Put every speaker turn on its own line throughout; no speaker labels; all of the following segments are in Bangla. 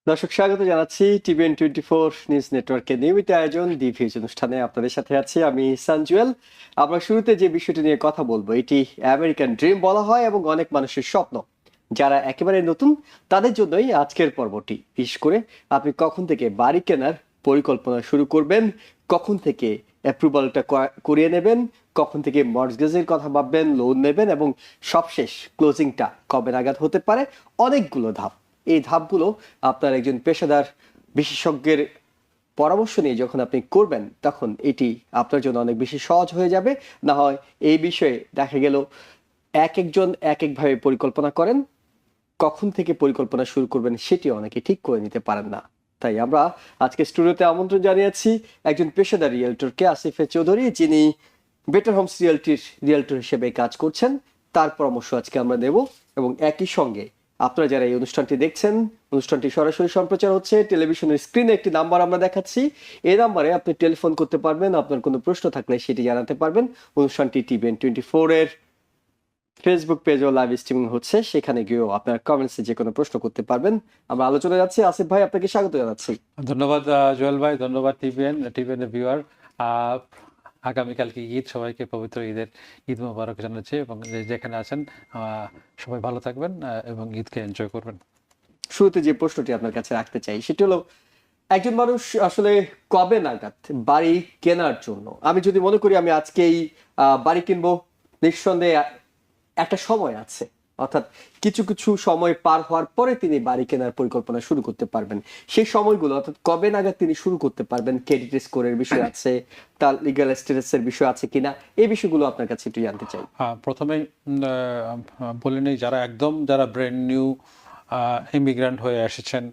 দর্শক স্বাগত জানাচ্ছি TVN24 নিউজ নেটওয়ার্কের নিয়মিত আয়োজন দি ভিউজ অনুষ্ঠানে আপনাদের সাথে আছি আমি সানজুয়েল। আমরা শুরুতে যে বিষয়টি নিয়ে কথা বলবো এটি আমেরিকান ড্রিম বলা হয় এবং অনেক মানুষের স্বপ্ন। যারা একেবারে নতুন তাদের জন্যই আজকের পর্বটি। বিশেষ করে আপনি কখন থেকে বাড়ি কেনার পরিকল্পনা শুরু করবেন, কখন থেকে অ্যাপ্রুভালটা করিয়ে নেবেন, কখন থেকে মর্টগেজের কথা ভাববেন, লোন নেবেন এবং সবশেষ ক্লোজিংটা কবে নাগাদ হতে পারে, অনেকগুলো ধাপ। এই ধাপগুলো আপনার একজন পেশাদার বিশেষজ্ঞের পরামর্শ নিয়ে যখন আপনি করবেন তখন এটি আপনার জন্য অনেক বেশি সহজ হয়ে যাবে। না হয় এই বিষয়ে দেখা গেল এক একজন এক একভাবে পরিকল্পনা করেন, কখন থেকে পরিকল্পনা শুরু করবেন সেটি অনেকে ঠিক করে নিতে পারেন না। তাই আমরা আজকে স্টুডিওতে আমন্ত্রণ জানিয়েছি একজন পেশাদার রিয়েলটরকে, আসিফে চৌধুরী, যিনি বেটার হোমস রিয়েলটর হিসেবে কাজ করছেন। তার পরামর্শ আজকে আমরা নেব এবং একই সঙ্গে আপনারা যারা এই অনুষ্ঠানটি দেখছেন, অনুষ্ঠানটি সরাসরি সম্প্রচার হচ্ছে টেলিভিশনের স্ক্রিনে একটি নাম্বার আমরা দেখাচ্ছি। এই নাম্বারে আপনি টেলিফোন করতে পারবেন, আপনার কোনো প্রশ্ন থাকলে সেটি জানাতে পারবেন। অনুষ্ঠানটি TVN24 এর ফেসবুক পেজও লাইভ স্ট্রিমিং হচ্ছে, সেখানে গিয়েও আপনার কমেন্টসে যে কোনো প্রশ্ন করতে পারবেন। আমরা আলোচনা যাচ্ছি। আসিফ ভাই, আপনাকে স্বাগত জানাচ্ছি।
ধন্যবাদ জুয়েল ভাই, ধন্যবাদ টিভিএন এর ভিউয়ার। আগামীকালকে ঈদ, সবাইকে পবিত্র ঈদ মোবারক জানাচ্ছি এবং যেখানে আছেন সবাই ভালো থাকবেন এবং ঈদকে এনজয় করবেন।
শুরুতে যে প্রশ্নটি আপনার কাছে রাখতে চাই সেটি হলো, একজন মানুষ আসলে কবে নাগাদ বাড়ি কেনার জন্য, আমি যদি মনে করি আমি আজকেই বাড়ি কিনবো, নিঃসন্দেহে একটা সময় আছে, অর্থাৎ কিছু কিছু সময় পার হওয়ার পরে তিনি বাড়ি কেনার পরিকল্পনা শুরু করতে পারবেন। সেই সময়গুলো অর্থাৎ কবে নাগাদ তিনি শুরু করতে পারবেন, ক্রেডিট স্কোরের বিষয় আছে, তার লিগ্যাল স্ট্যাটাসের বিষয় আছে কিনা, এই বিষয়গুলো আপনার কাছে একটু জানতে চাই।
প্রথমেই বলে নেই, যারা ব্র্যান্ড নিউ ইমিগ্রান্ট হয়ে এসেছেন,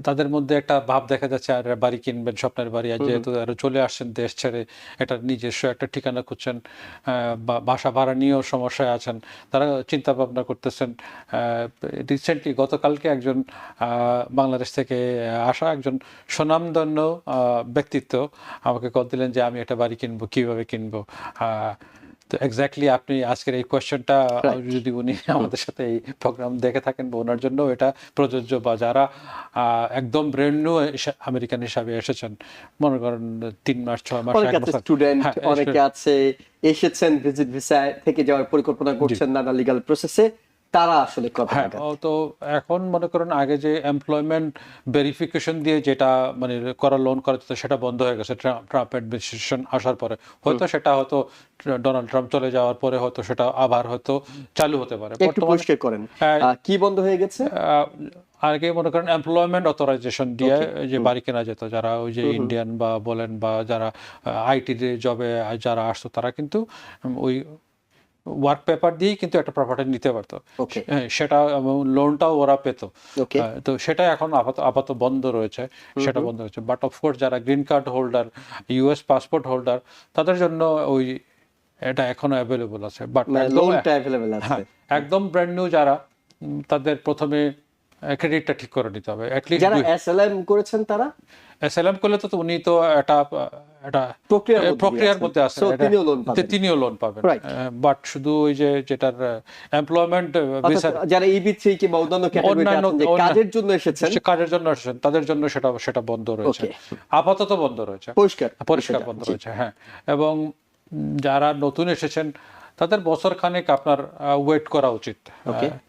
তাদের মধ্যে একটা ভাব দেখা যাচ্ছে আর বাড়ি কিনবেন, স্বপ্নের বাড়ি। আর যেহেতু চলে আসছেন দেশ ছেড়ে, এটা নিজস্ব একটা ঠিকানা খুঁজছেন, বাসা ভাড়া নিয়েও সমস্যায় আছেন, তারা চিন্তা ভাবনা করতেছেন। রিসেন্টলি গতকালকে একজন বাংলাদেশ থেকে আসা একজন স্বনামধন্য ব্যক্তিত্ব আমাকে কল দিলেন যে আমি একটা বাড়ি কিনবো, কিভাবে কিনবো। তো এক্স্যাক্টলি আপনি আজকের এই কোয়েশ্চেনটা যদি উনি আমাদের সাথে এই প্রোগ্রাম দেখে থাকেন, বা ওনার জন্য এটা প্রযোজ্য, বা যারা একদম ব্র্যান্ড নিউ আমেরিকান হিসাবে এসেছেন, মনে করেন 3 মাস 6 মাস 1 বছর,
স্টুডেন্ট অনেকে আছে, এসেছেন ভিজিট ভিসা থেকে যাওয়ার পরিকল্পনা করছেন নানা লিগ্যাল প্রসেসে, তারা আসলে কবে নাগাদ?
তো এখন মনে করেন আগে যে এমপ্লয়মেন্ট ভেরিফিকেশন দিয়ে যেটা মানে লোন করা যেত, সেটা বন্ধ হয়ে গেছে ট্রাম্প অ্যাডমিনিস্ট্রেশন আসার পরে। হয়তো ডোনাল্ড ট্রাম্প চলে যাওয়ার পরে হয়তো সেটা আবার হয়তো চালু হতে পারে।
একটু পরিষ্কার করেন, কি বন্ধ হয়ে গেছে?
আগে মনে করেন এমপ্লয়মেন্ট অথরাইজেশন দিয়ে যে বাড়ি কেনা যেত, যারা ওই যে ইন্ডিয়ান বা বলেন বা যারা আইটি জবে যারা আসতো, তারা কিন্তু ওই ওয়ার্ক পেপার দিয়েই কিন্তু একটা প্রপার্টি নিতে পারতো। সেটা লোনটাও ওরা পেত। তো সেটা এখন আপাতত বন্ধ রয়েছে, সেটা বন্ধ রয়েছে। বাট অফকোর্স যারা green card holder, US passport holder, তাদের জন্য ওই এটা এখনো অ্যাভেলেবল আছে। বাট একদম ব্র্যান্ড নিউ যারা, তাদের প্রথমে ক্রেডিটটা ঠিক করে নিতে হবে। অ্যাটলিস্ট
যারা এসএলএম করেছেন তারা,
এসএলএম করলে তো উনি তো একটা প্রক্রিয়ার মধ্যে আছে, তিনিও লোন পাবেন। বাট শুধু ওই যে যেটার এমপ্লয়মেন্ট ভিসা,
যারা EB3 কিংবা অন্যান্য ক্যাটাগরিতে আছেন যে কাজের জন্য এসেছেন,
তাদের জন্য সেটা বন্ধ রয়েছে, আপাতত বন্ধ রয়েছে, পরিষ্কার বন্ধ রয়েছে। হ্যাঁ, এবং যারা নতুন এসেছেন তাদের বছর খানেক আপনার ওয়েট করা উচিত।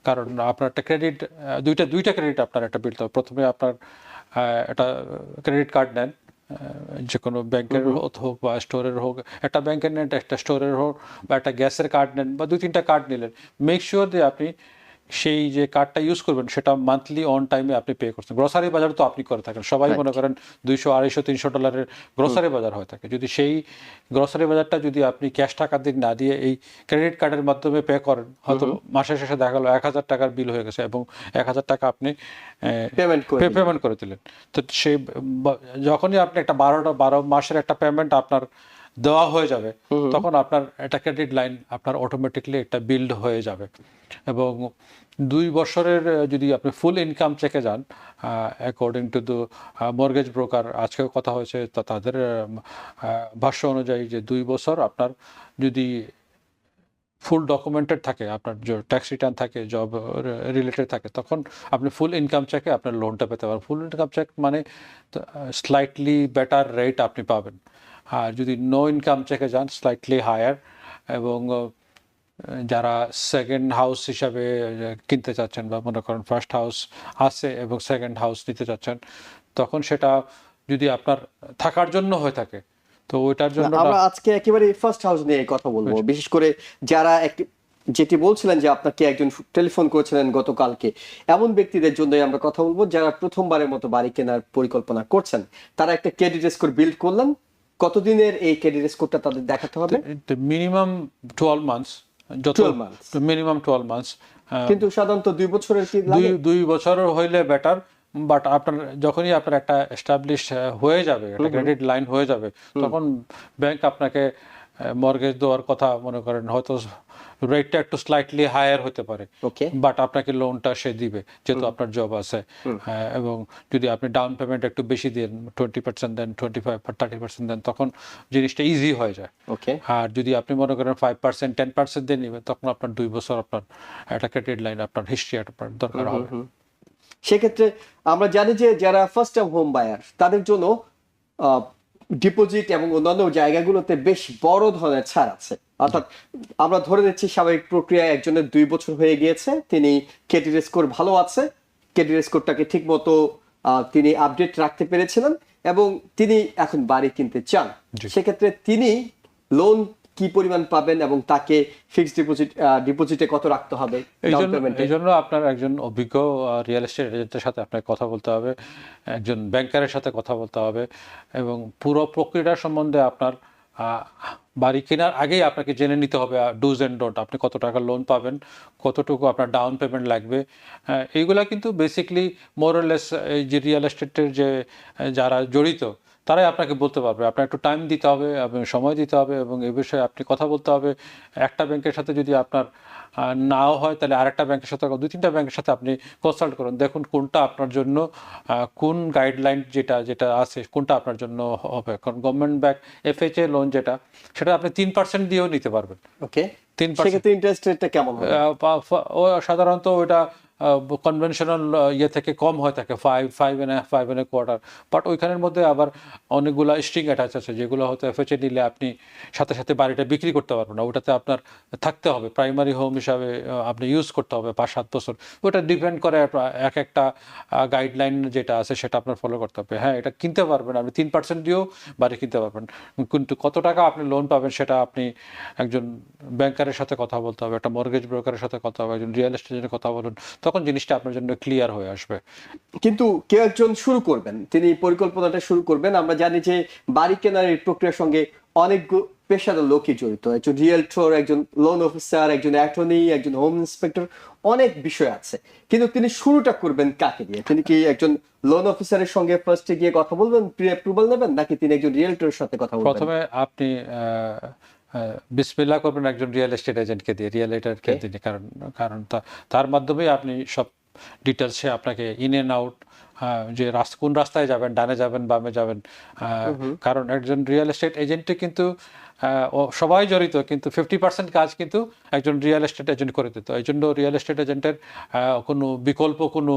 কারণ আপনার একটা ক্রেডিট, দুইটা ক্রেডিট আপনার একটা বিলতে হবে। প্রথমে আপনার একটা ক্রেডিট কার্ড নেন, যে কোনো ব্যাংকের হোক বা স্টোরের হোক, একটা ব্যাংকের নেন, একটা স্টোরের হোক, বা একটা গ্যাসের কার্ড নেন, বা 2-3টা কার্ড নিলেন। মেক শিওর যে আপনি সেই যে কার্ডটা ইউজ করবেন সেটা মান্থলি অন টাইমে আপনি পে করছেন। গ্রোসারি বাজার তো আপনি করে থাকেন, সবাই মনে করেন $200, $250, $300 গ্রোসারি বাজার হয়ে থাকে। যদি সেই গ্রোসারি বাজারটা যদি আপনি ক্যাশ টাকা দিয়ে না দিয়ে এই ক্রেডিট কার্ডের মাধ্যমে পে করেন, হয়তো মাসের শেষে দেখা গেলো 1,000 টাকার বিল হয়ে গেছে এবং 1,000 টাকা আপনি পেমেন্ট করে দিলেন। তো সেই যখনই আপনি একটা 12 মাসের একটা পেমেন্ট আপনার দেওয়া হয়ে যাবে, তখন আপনার একটা ক্রেডিট লাইন আপনার অটোমেটিকলি একটা বিল্ড হয়ে যাবে। এবং 2 বছরের যদি আপনি ফুল ইনকাম চেকে যান, according to the mortgage broker, আজকেও কথা হয়েছে, তাদের ভাষ্য অনুযায়ী যে 2 বছর আপনার যদি ফুল ডকুমেন্টেড থাকে, আপনার ট্যাক্স রিটার্ন থাকে, জব রিলেটেড থাকে, তখন আপনি ফুল ইনকাম চেকে আপনার লোনটা পেতে পারেন। ফুল ইনকাম চেক মানে স্লাইটলি বেটার রেট আপনি পাবেন। আর যদি নো ইনকাম চেকে যান, স্লাইটলি হায়ার। এবং যারা সেকেন্ড হাউস হিসাবে কিনতে চাচ্ছেন, বা মনে করেন ফার্স্ট হাউস আছে এবং সেকেন্ড হাউস নিতে চাচ্ছেন, তখন সেটা যদি আপনার থাকার জন্য হয়ে থাকে, তো ওইটার জন্য
আমরা আজকে একেবারে ফার্স্ট হাউস নিয়ে কথা বলবো, বিশেষ করে যারা যেটি বলছিলেন যে আপনাকে একজন টেলিফোন করেছিলেন গতকালকে, এমন ব্যক্তিদের জন্যই আমরা কথা বলবো যারা প্রথমবারের মতো বাড়ি কেনার পরিকল্পনা করছেন। তারা একটা ক্রেডিট স্কোর বিল্ড করলেন, কতদিনের এই ক্রেডিট স্কোরটা তাদের দেখাতে হবে?
মিনিমাম 12 মান্থস, মিনিমাম 12 মান্থস,
কিন্তু সাধারণত 2 বছরের কি লাগে?
2 বছর হইলে বেটার। বাট আপনার যখনই আপনার একটা এস্টাবলিশ হয়ে যাবে, একটা ক্রেডিট লাইন হয়ে যাবে, তখন ব্যাংক আপনাকে মর্গেজ দেওয়ার কথা, মনে করেন হয়তো রেটটা একটু স্লাইটলি হায়ার হতে পারে, বাট আপনাকে লোনটা সে দিবে যেহেতু আপনার জব আছে। এবং যদি আপনি ডাউন পেমেন্ট একটু বেশি দেন, 20% দেন, 25-30% দেন, তখন জিনিসটা ইজি হয়ে যায়। আর যদি আপনি মনে করেন 5%, 10% দিয়ে নেবেন, তখন আপনার 2 বছর আপনার একটা ক্রেডিট লাইন, আপনার হিস্ট্রি আপনার দরকার হবে।
সেক্ষেত্রে আমরা জানি যে যারা ফার্স্ট টাইম হোম বায়ার, তাদের জন্য ডিপোজিট এবং অন্যান্য জায়গাগুলোতে বেশ বড় ধরনের ছাড় আছে। অর্থাৎ আমরা ধরে নিচ্ছি স্বাভাবিক প্রক্রিয়ায় একজনের 2 বছর হয়ে গিয়েছে, তিনি ক্রেডিট স্কোর ভালো আছে, ক্রেডিট স্কোরটাকে ঠিক মতো তিনি আপডেট রাখতে পেরেছিলেন এবং তিনি এখন বাড়ি কিনতে চান। সেক্ষেত্রে তিনি লোন কি পরিমাণ পাবেন এবং তাকে ফিক্সড ডিপোজিটে কত রাখতে হবে?
এই জন্য আপনার একজন অভিজ্ঞ রিয়েল এস্টেট এজেন্টের সাথে আপনাকে কথা বলতে হবে, একজন ব্যাংকারের সাথে কথা বলতে হবে, এবং পুরো প্রক্রিয়া সম্বন্ধে আপনার বাড়ি কেনার আগেই আপনাকে জেনে নিতে হবে ডুজ অ্যান্ড ডোন্ট, আপনি কত টাকা লোন পাবেন, কতটুকু আপনার ডাউন পেমেন্ট লাগবে। এইগুলা কিন্তু বেসিকলি মোরলেস এই যে রিয়েল এস্টেটের যে যারা জড়িত, তারাই আপনাকে বলতে পারবে। আপনার একটু টাইম দিতে হবে এবং সময় দিতে হবে, এবং এই বিষয়ে আপনি কথা বলতে হবে। একটা ব্যাংকের সাথে যদি আপনার নাও হয়, তাহলে আরেকটা ব্যাংকের সাথে, 2-3টা ব্যাংকের সাথে আপনি কনসাল্ট করুন, দেখুন কোনটা আপনার জন্য, কোন গাইডলাইন যেটা আছে, কোনটা আপনার জন্য হবে। কারণ গভর্নমেন্ট ব্যাংক FHA লোন যেটা, সেটা আপনি 3% দিয়েও নিতে পারবেন।
3% ইন্টারেস্ট রেটটা কেমন হবে?
সাধারণত ওইটা কনভেনশনাল ইয়ে থেকে কম হয়ে থাকে, 5.25, বাট ওইখানের মধ্যে আবার অনেকগুলো স্ট্রিং অ্যাটাচ আছে, যেগুলো হয়তো FHA নিলে আপনি সাথে সাথে বাড়িটা বিক্রি করতে পারবেন না, ওটাতে আপনার থাকতে হবে, প্রাইমারি হোম হিসাবে আপনি ইউজ করতে হবে 5-7 বছর। ওটা ডিপেন্ড করে একটা গাইডলাইন যেটা আছে সেটা আপনার ফলো করতে হবে। হ্যাঁ, এটা কিনতে পারবেন, আপনি 3% দিয়েও বাড়ি কিনতে পারবেন, কিন্তু কত টাকা আপনি লোন পাবেন সেটা আপনি একজন ব্যাংকারের সাথে কথা বলতে হবে, একটা মর্গেজ ব্রোকারের সাথে কথা হবে, একজন রিয়েল এস্টেটের কথা বলুন, তখন জিনিসটা আপনার জন্য ক্লিয়ার হয়ে আসবে।
কিন্তু কেউ একজন শুরু করবেন, তিনি পরিকল্পনাটা শুরু করবেন, আমরা জানি যে বাড়ি কেনার এই প্রক্রিয়ার সঙ্গে অনেক পেশাদার লোকই জড়িত, একজন রিয়েলটর, একজন লোন অফিসার, একজন অ্যাটর্নি, একজন হোম ইন্সপেক্টর, অনেক বিষয় আছে। কিন্তু তিনি শুরুটা করবেন কাকে দিয়ে? তিনি কি একজন লোন অফিসারের সঙ্গে ফার্স্টে গিয়ে কথা বলবেন, প্রি অ্যাপ্রুভাল নেবেন, নাকি তিনি একজন রিয়েলটরের সাথে কথা বলবেন?
প্রথমে আপনি বিসমিল্লাহ করবেন একজন রিয়েল এস্টেট এজেন্টকে দিয়ে, রিয়েলিটরকে দিয়ে, কারণ তার মাধ্যমেই আপনি সব ডিটেলস সে আপনাকে ইন এন্ড আউট, যে কোন রাস্তায় যাবেন, ডানে যাবেন, বামে যাবেন, কারণ একজন রিয়েল এস্টেট এজেন্টে কিন্তু সবাই জড়িত, কিন্তু 50% কাজ কিন্তু একজন রিয়েল এস্টেট এজেন্ট করে দিত। এই জন্য রিয়েল এস্টেট এজেন্টের কোনো বিকল্প কোনো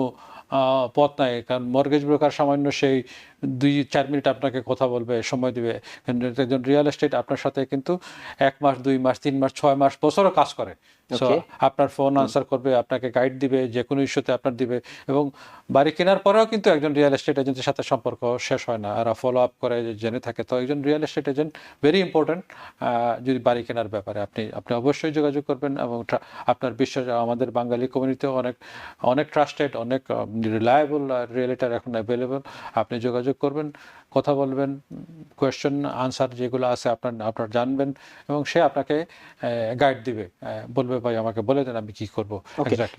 পথ নাই, কারণ মর্গেজ ব্রোকার সামান্য সেই 2-4 মিনিট আপনাকে কথা বলবে, সময় দিবে, কিন্তু একজন রিয়েল এস্টেট আপনার সাথে কিন্তু 1 মাস, 2 মাস, 3 মাস, 6 মাস, বছরও কাজ করে। সো আপনার ফোন আনসার করবে, আপনাকে গাইড দিবে, যে কোনো ইস্যুতে আপনার দিবে, এবং বাড়ি কেনার পরেও কিন্তু একজন রিয়েল এস্টেট এজেন্টের সাথে সম্পর্ক শেষ হয় না, আর ফলো আপ করে জেনে থাকে। তো একজন real estate agent very important. যদি বাড়ি কেনার ব্যাপারে আপনি অবশ্যই যোগাযোগ করবেন, এবং আপনার বিশ্বাস, আমাদের বাঙালি কমিউনিটিতে অনেক ট্রাস্টেড, অনেক রিলায়েবল রিয়েলিটর এখন অ্যাভেলেবল। আপনি যোগাযোগ করবেন, কথা বলবেন, কোয়েশ্চেন আনসার যেগুলো আছে আপনার জানবেন, এবং সে আপনাকে গাইড দিবে, বলবে ভাই আমাকে বলে দেন আমি কি করবো।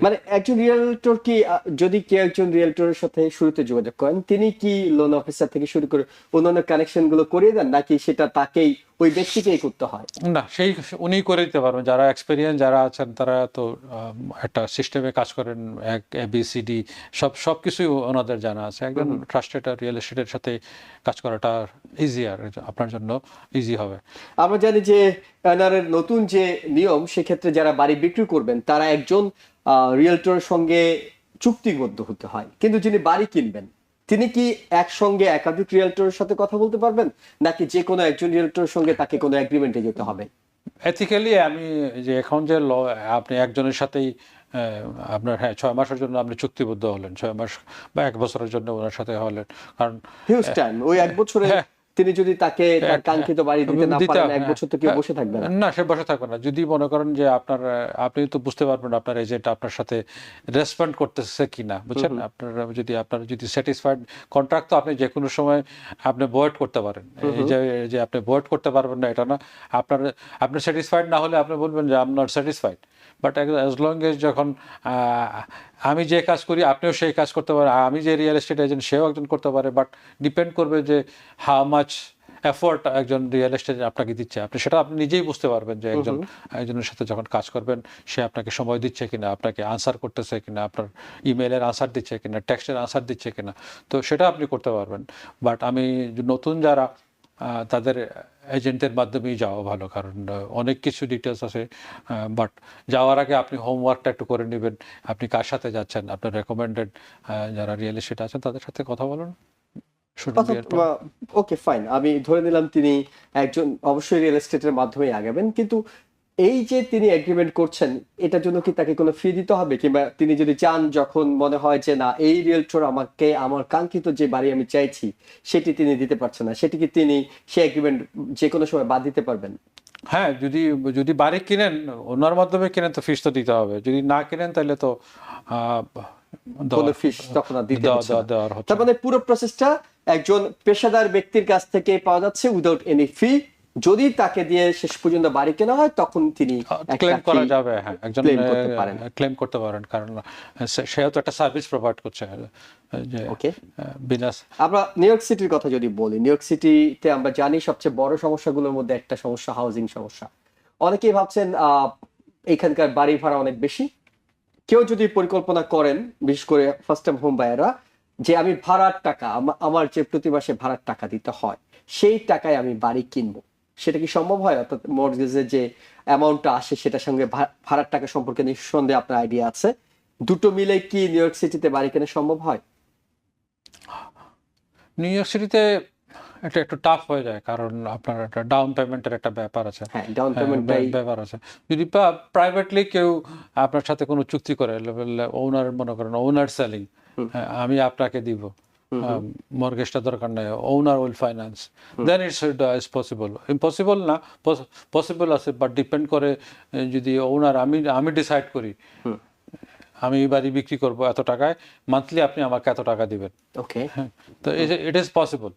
মানে একজন রিয়েলটর কি, যদি কেউ একজন রিয়েলটরের সাথে শুরুতে যোগাযোগ করেন, তিনি কি লোন অফিসার থেকে শুরু করে অন্যান্য কানেকশন গুলো করিয়ে দেন, নাকি সেটা তাকেই ওই ব্যক্তিকেই করতে হয়?
না, সেই উনি করে দিতে পারবেন, যারা এক্সপেরিয়েন্স যারা আছেন তারা তো একটা সিস্টেমে কাজ করেন, এক ABCD সবকিছুই ওনাদের জানা আছে। একজন ট্রাস্টেড রিয়েল এস্টেটের সাথে কাজ করাটা ইজিয়ার, আপনার জন্য ইজি হবে।
আমরা জানি যে এনআরএর নতুন যে নিয়ম, সেক্ষেত্রে যারা বাড়ি বিক্রি করবেন তারা একজন রিয়েলটরের সঙ্গে চুক্তিবদ্ধ হতে হয়, কিন্তু যিনি বাড়ি কিনবেন তিনি কি একসঙ্গে একাধিক রিয়েলটরের সাথে কথা বলতে পারবেন, নাকি যে কোনো একজন রিয়েলটরের সঙ্গে তাকে কোনো এগ্রিমেন্টে যেতে হবে?
এথিক্যালি আমি যে এখন যে আপনি একজনের সাথেই আপনার 6 মাসের জন্য আপনি চুক্তিবদ্ধ হলেন, 6 মাস বা 1 বছরের জন্য ওনার সাথে হলেন, কারণ
হিউজ টাইম, ওই 1 বছরে তিনি যদি তাকে তার কাঙ্ক্ষিত বাড়ি দিতে না পারেন, 1 বছর তো কেউ বসে থাকবে না।
না, সে বসে থাকবে না। যদি মনে করেন যে আপনি তো বুঝতে পারবেন আপনার এজেন্ট আপনার সাথে রেসপন্ড করতেছে কিনা, বুঝছেন? আপনার যদি স্যাটিসফাইড কন্ট্রাক্ট, তো আপনি যে কোনো সময় আপনি ভয়েড করতে পারেন। এই যে আপনি ভয়েড করতে পারবেন না এটা না, আপনি স্যাটিসফাইড না হলে আপনি বলবেন যে I am not satisfied. But as long age যখন আমি যে কাজ করি আপনিও সেই কাজ করতে পারেন, আমি যে রিয়েল এস্টেট এজেন্ট সেও একজন করতে পারে, বাট ডিপেন্ড করবে যে হাউ মাচ এফোর্ট একজন রিয়েল এস্টেট আপনাকে দিচ্ছে, সেটা আপনি নিজেই বুঝতে পারবেন যে একজনের সাথে যখন কাজ করবেন সে আপনাকে সময় দিচ্ছে কিনা, আপনাকে আনসার করতেছে কিনা, আপনার ইমেলের আনসার দিচ্ছে কিনা, টেক্সটের আনসার দিচ্ছে কিনা, তো সেটা আপনি করতে পারবেন। বাট আমি নতুন যারা তাদের এজেন্টের মাধ্যমেই যাওয়া ভালো, কারণ অনেক কিছু ডিটেলস আছে। বাট যাওয়ার আগে আপনি হোমওয়ার্কটা একটু করে নেবেন, আপনি কার সাথে যাচ্ছেন, আপনার রেকমেন্ডেড যারা রিয়েল এস্টেট আছেন তাদের সাথে কথা বলুন।
ওকে, ফাইন, আমি ধরে নিলাম তিনি একজন অবশ্যই রিয়েল এস্টেটের মাধ্যমেই আগাবেন, কিন্তু এই যে তিনি এগ্রিমেন্ট করছেন, এটার জন্য কি তাকে কোনো ফি দিতে হবে, কিংবা তিনি যদি চান, যখন মনে হয় যে না এই রিয়েলটর আমাকে আমার কাঙ্ক্ষিত যে বাড়ি আমি চাইছি সেটি তিনি দিতে পারছেন না, সেটি কি তিনি সেই এগ্রিমেন্ট যে কোনো সময় বাদ দিতে পারবেন?
হ্যাঁ, যদি বাড়ি কিনেন ওনার মাধ্যমে কিনেন তো ফিস তো দিতে হবে, যদি না কিনেন তাহলে তো
কোনো ফিস তখন আর দিতে হচ্ছে না। তার মানে পুরো প্রসেসটা একজন পেশাদার ব্যক্তির কাছ থেকে পাওয়া যাচ্ছে উইদাউট এনি ফি। যদি তাকে দিয়ে শেষ পর্যন্ত বাড়ি কেনা হয় তখন তিনি
ক্লেম করা যাবে, হ্যাঁ, একজন ক্লেম করতে পারেন, কারণ সেও তো একটা সার্ভিস প্রোভাইড করছে।
ওকে, আমরা নিউ ইয়র্ক সিটির কথা যদি বলি, নিউ ইয়র্ক সিটিতে আমরা জানি সবচেয়ে বড় সমস্যাগুলোর মধ্যে একটা সমস্যা হাউজিং সমস্যা। অনেকেই ভাবছেন এখানকার বাড়ি ভাড়া অনেক বেশি। কেউ যদি পরিকল্পনা করেন, বিশেষ করে ফার্স্ট টাইম হোম বায়াররা, যে আমি ভাড়ার টাকা, আমার যে প্রতি মাসে ভাড়ার টাকা দিতে হয় সেই টাকায় আমি বাড়ি কিনবো, সেটা কি সম্ভব হয়? অর্থাৎ মর্টগেজের যে অ্যামাউন্টটা আসে সেটার সঙ্গে ভাড়ার টাকা সম্পর্কে নিঃসন্দেহে আপনার আইডিয়া আছে। দুটো মিলে কি নিউ ইয়র্ক সিটিতে বাড়ি কেনা সম্ভব হয়?
নিউ ইয়র্ক সিটিতে এটা একটু টাফ হয়ে যায়, কারণ আপনার একটা ডাউন পেমেন্টের একটা ব্যাপার আছে।
হ্যাঁ, ডাউন পেমেন্টটাই
ব্যাপার আছে। যদি প্রাইভেটলি কেউ আপনার সাথে কোনো চুক্তি করে, ওনার মনে করেন ওনার সেলিং, আমি আপনাকে দিব, মর্গেজটা দরকার নেই, owner will finance, then it's possible. Impossible না, পসিবল আছে, বাট ডিপেন্ড করে যদি ওনার আমি ডিসাইড করি আমি বাড়ি বিক্রি করব এত টাকায়, মান্থলি আপনি আমাকে এত টাকা দিবেন।
ওকে,
তো it is possible.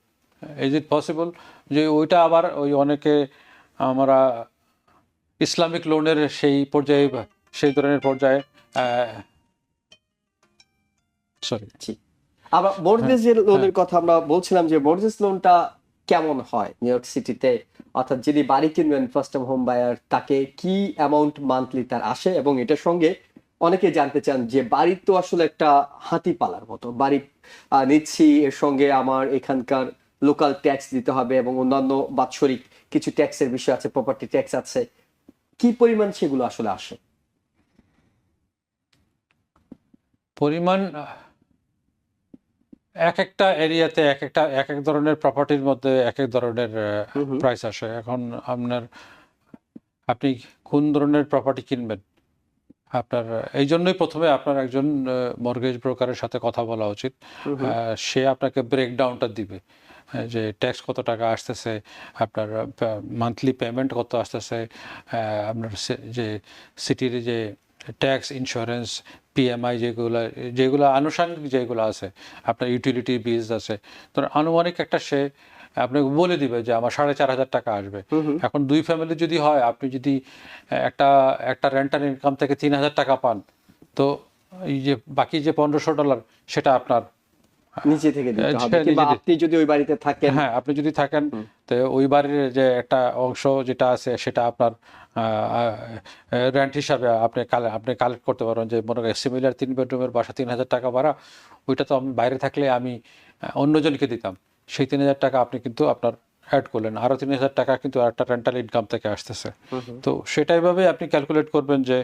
Is it possible যে ওইটা আবার ওই অনেকে আমরা ইসলামিক লোনের সেই পর্যায়ে, সেই ধরনের পর্যায়ে, সরি,
আবার মর্টগেজ লোনের কথা আমরা বলছিলাম, যে মর্টগেজ লোনটা কেমন হয় নিউ ইয়র্ক সিটিতে? অর্থাৎ যিনি বাড়ি কিনবেন ফার্স্ট টাইম হোম বায়ার, তাকে কি অ্যামাউন্ট মান্থলি তার আসে? এবং এটার সঙ্গে অনেকে জানতে চান যে বাড়ি তো আসলে একটা হাতি পালার মতো, বাড়ি নিচ্ছি, এর সঙ্গে আমার এখানকার লোকাল ট্যাক্স দিতে হবে এবং অন্যান্য বাৎসরিক কিছু ট্যাক্সের বিষয় আছে, প্রপার্টি ট্যাক্স আছে, কি পরিমাণ সেগুলো আসলে আসে?
পরিমাণ এক একটা এরিয়াতে এক এক ধরনের প্রপার্টির মধ্যে এক এক ধরনের প্রাইস আসে। এখন আপনি কোন ধরনের প্রপার্টি কিনবেন, আপনার এই জন্যই প্রথমে আপনার একজন মর্গেজ ব্রোকারের সাথে কথা বলা উচিত। সে আপনাকে ব্রেকডাউনটা দিবে যে ট্যাক্স কত টাকা আসতেছে, আপনার মান্থলি পেমেন্ট কত আসতেছে, আপনার যে সিটির যে ট্যাক্স, ইন্স্যুরেন্স, PMI যেগুলো আনুষঙ্গিক যেগুলো আছে, আপনার ইউটিলিটি বিলস আছে, তো আনুমানিক একটা সে আপনাকে বলে দিবে যে আমার 4,500 টাকা আসবে। এখন 2 ফ্যামিলি যদি হয়, আপনি যদি একটা রেন্টাল ইনকাম থেকে 3,000 টাকা পান, তো এই যে বাকি যে $1,500 সেটা আপনার
নিজে থেকে দিতে হবে, কিংবা আপনি যদি ওই বাড়িতে থাকেন,
হ্যাঁ আপনি যদি থাকেন তো ওই বাড়ির যে একটা অংশ যেটা আছে সেটা আপনার রেন্ট হিসাবে আপনি কালেক্ট করতে পারেন। যে মনে করেন সিমিলার 3 বেডরুমের বাসা 3,000 টাকা ভাড়া, ওইটা তো আমি বাইরে থাকলে আমি অন্যজনকে দিতাম, সেই 3,000 টাকা আপনি কিন্তু আপনার অ্যাড করলেন, আরো 3,000 টাকা কিন্তু একটা রেন্টাল ইনকাম থেকে আসতেছে। তো সেটাই ভাবে আপনি ক্যালকুলেট করবেন যে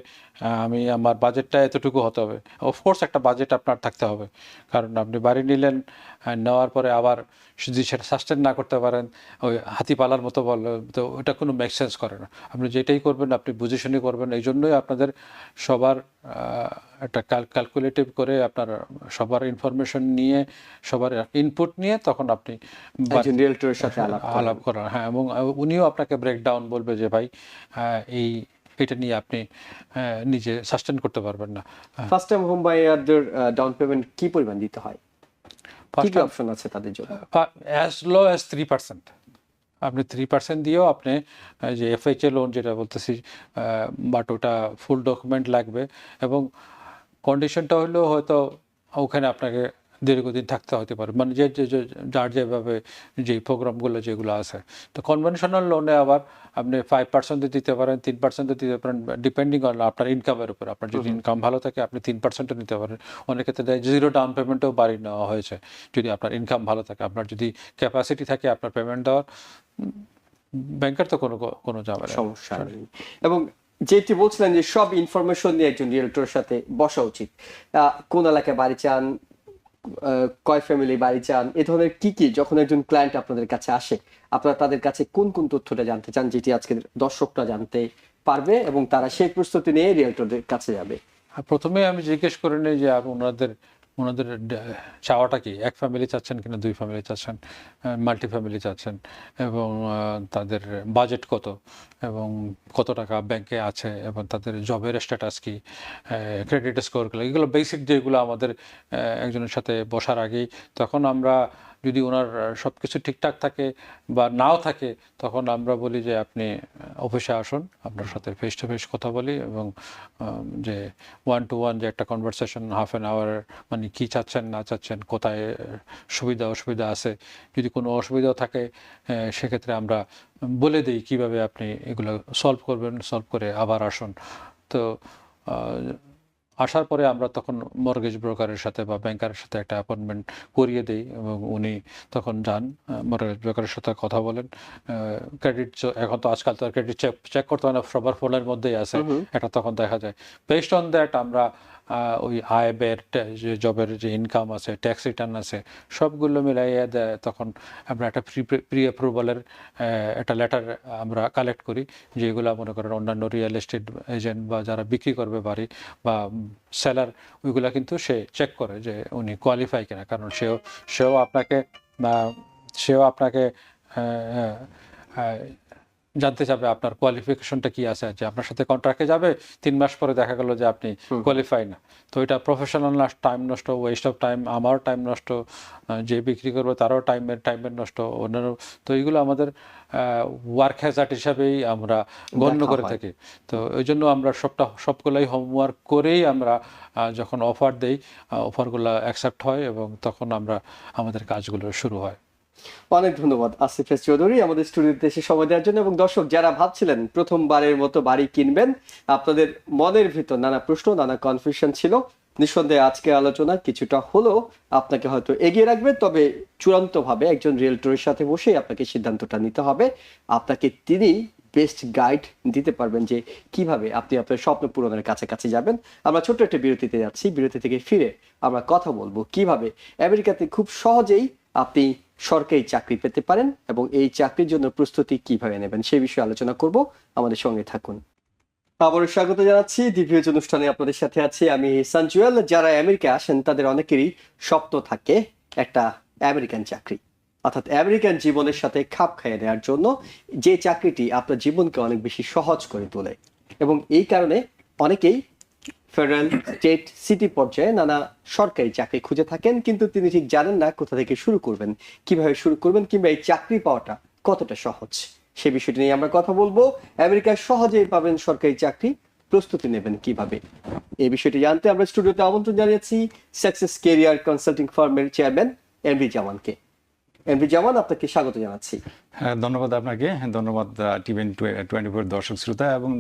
আমি আমার বাজেটটা এতটুকু হতে হবে। অফকোর্স একটা বাজেট আপনার থাকতে হবে, কারণ আপনি বাড়ি নিলেন, নেওয়ার পরে আবার যদি সেটা সাস্টেন না করতে পারেন, ওই হাতি পালার মতো বলে, তো ওটা কোনো মেক সেন্স করে না। আপনি যেটাই করবেন আপনি বুঝে শুনে করবেন। এই জন্যই আপনাদের সবার একটা ক্যালকুলেটিভ করে আপনার সবার ইনফরমেশন নিয়ে, সবার ইনপুট নিয়ে তখন আপনি
রিয়েলটরের সাথে
আলাপ করা। হ্যাঁ, এবং উনিও আপনাকে ব্রেকডাউন বলবে যে ভাই এটা নিয়ে আপনি নিজে সাস্টেন করতে পারবেন না।
ফার্স্ট টাইম হোম বায়ারদের ডাউন পেমেন্ট কি পরিমাণ দিতে হয়, কি কি অপশন আছে তাদের জন্য?
অ্যাজ লো অ্যাজ 3%। আপনি 3% দিয়েও আপনি যে এফএইচএ লোন যেটা বলতেছি, বাট ওটা ফুল ডকুমেন্ট লাগবে, এবং কন্ডিশনটা হলো হয়তো ওখানে আপনাকে দীর্ঘদিন থাকতে হতে পারে, মানে যার যেভাবে যে প্রোগ্রামগুলো যেগুলো আছে। তো কনভেনশনাল লোনে আবার আপনি 5% দিতে পারেন, 3% দিতে পারেন, ডিপেন্ডিং অন আপনার ইনকামের উপর। আপনার যদি ইনকাম ভালো থাকে আপনি 3% নিতে পারেন। অনেক ক্ষেত্রে দেয় 0 ডাউন পেমেন্টও বাড়ি নেওয়া হয়েছে যদি আপনার ইনকাম ভালো থাকে। আপনার যদি ক্যাপাসিটি থাকে আপনার পেমেন্ট দেওয়ার, ব্যাংকের তো কোনো
সমস্যা নেই। এবং যেটি বলছিলেন যে সব ইনফরমেশন নিয়ে একজন রিয়েলটরের সাথে বসা উচিত, কোন এলাকায় বাড়ি চান, কয় ফ্যামিলি বাড়ি চান, এ ধরনের কি কি, যখন একজন ক্লায়েন্ট আপনাদের কাছে আসে আপনারা তাদের কাছে কোন কোন তথ্যটা জানতে চান যেটি আজকে দর্শকরা জানতে পারবে এবং তারা সেই প্রস্তুতি নিয়ে রিয়েলটরদের কাছে যাবে?
প্রথমে আমি জিজ্ঞেস করে নিই যে ওনাদের চাওয়াটা কি, এক ফ্যামিলি চাচ্ছেন কিনা, 2 ফ্যামিলি চাচ্ছেন, মাল্টি ফ্যামিলি চাচ্ছেন, এবং তাদের বাজেট কত, এবং কত টাকা ব্যাংকে আছে, এবং তাদের জবের স্ট্যাটাস কি, ক্রেডিট স্কোরগুলো, এগুলো বেসিক যেগুলো আমাদের একজনের সাথে বসার আগেই। তখন আমরা যদি ওনার সব কিছু ঠিকঠাক থাকে বা নাও থাকে, তখন আমরা বলি যে আপনি অফিসে আসুন, আপনার সাথে ফেস টু ফেস কথা বলি, এবং যে 1-to-1 যে একটা কনভারসেশন, হাফ অ্যান আওয়ার, মানে কি চাচ্ছেন না চাচ্ছেন, কোথায় সুবিধা অসুবিধা আছে, যদি কোনো অসুবিধাও থাকে সেক্ষেত্রে আমরা বলে দিই কিভাবে আপনি এগুলো সলভ করবেন, সলভ করে আবার আসুন। তো আসার পরে আমরা তখন মর্গেজ ব্রোকারের সাথে বা ব্যাংকারের সাথে একটা অ্যাপয়েন্টমেন্ট করিয়ে দিই, এবং উনি তখন যান, মর্গেজ ব্রোকারের সাথে কথা বলেন। ক্রেডিট, এখন তো আজকাল তো ক্রেডিট চেক করতে হয় না, সবার ফোনের মধ্যেই আছে, এটা তখন দেখা যায়। বেসড অন দ্যাট আমরা ওই আয় ব্যয়ের যে জবের যে ইনকাম আছে, ট্যাক্স রিটার্ন আছে, সবগুলো মিলাইয়ে দেয়। তখন আমরা একটা প্রি অ্যাপ্রুভালের একটা লেটার আমরা কালেক্ট করি, যেগুলো মনে করেন অন্যান্য রিয়েল এস্টেট এজেন্ট বা যারা বিক্রি করবে বাড়ি বা সেলার, ওইগুলা কিন্তু সে চেক করে যে উনি কোয়ালিফাই কিনা। কারণ সেও আপনাকে জানতে চাবে আপনার কোয়ালিফিকেশনটা কি আছে, যে আপনার সাথে কন্ট্রাক্টে যাবে 3 মাস পরে দেখা গেল যে আপনি কোয়ালিফাই না। তো এটা প্রফেশনাল টাইম নষ্ট, ওয়েস্ট অফ টাইম, আমারও টাইম নষ্ট, যে বিক্রি করবে তারও টাইমের নষ্ট, অন্যান্য। তো এইগুলো আমাদের ওয়ার্ক হ্যাজার্ড হিসাবেই আমরা গণ্য করে থাকি। তো ওই জন্য আমরা সবগুলাই হোমওয়ার্ক করেই আমরা যখন অফার দেই, অফারগুলো অ্যাকসেপ্ট হয়, এবং তখন আমাদের কাজগুলো শুরু হয়।
অনেক ধন্যবাদ আসিফ এস চৌধুরী আমাদের স্টুডিওতে এসে সময় দেওয়ার জন্য। এবং দর্শক যারা ভাবছিলেন প্রথমবারের মতো বাড়ি কিনবেন, আপনাদের মনের ভিতর নানা প্রশ্ন, নানা কনফিউশন ছিল, নিঃসন্দেহে আজকে আলোচনা কিছুটা হলেও আপনাকে হয়তো এগিয়ে রাখবে। তবে চূড়ান্তভাবে একজন রিয়েলটরের সাথে বসেই আপনাকে সিদ্ধান্তটা নিতে হবে। আপনাকে তিনি বেস্ট গাইড দিতে পারবেন যে কিভাবে আপনি আপনার স্বপ্ন পূরণের কাছাকাছি যাবেন। আমরা ছোট্ট একটা বিরতিতে যাচ্ছি, বিরতি থেকে ফিরে আমরা কথা বলবো কিভাবে আমেরিকাতে খুব সহজেই আপনি সরকারি চাকরি পেতে পারেন এবং এই চাকরির জন্য প্রস্তুতি কিভাবে নেবেন সেই বিষয়ে আলোচনা করব। আমাদের সঙ্গে থাকুন। আবারও স্বাগত জানাচ্ছি দিভিজ অনুষ্ঠানে, আপনাদের সাথে আছি আমি সানজুয়েল। যারা আমেরিকা আসেন তাদের অনেকেরই স্বপ্ন থাকে একটা আমেরিকান চাকরি, অর্থাৎ আমেরিকান জীবনের সাথে খাপ খাইয়ে দেওয়ার জন্য, যে চাকরিটি আপনার জীবনকে অনেক বেশি সহজ করে তোলে। এবং এই কারণে অনেকেই ফেডারেল, স্টেট, সিটি পর্যায়ে নানা সরকারি চাকরি খুঁজে থাকেন, কিন্তু তিনি ঠিক জানেন না কোথা থেকে শুরু করবেন, কিভাবে শুরু করবেন, কিংবা এই চাকরি পাওয়াটা কতটা সহজ। সে বিষয়টি নিয়ে আমরা কথা বলবো। আমেরিকায় সহজেই পাবেন সরকারি চাকরি, প্রস্তুতি নেবেন কিভাবে, এই বিষয়টি জানতে আমরা স্টুডিওতে আমন্ত্রণ জানিয়েছি সাকসেস ক্যারিয়ার কনসাল্টিং ফার্মের চেয়ারম্যান এমভি জামানকে। এমভি জামান, আপনাকে স্বাগত জানাচ্ছি।
হ্যাঁ, ধন্যবাদ আপনাকে, ধন্যবাদ টিভিএন 24 দর্শক শ্রোতা, এবং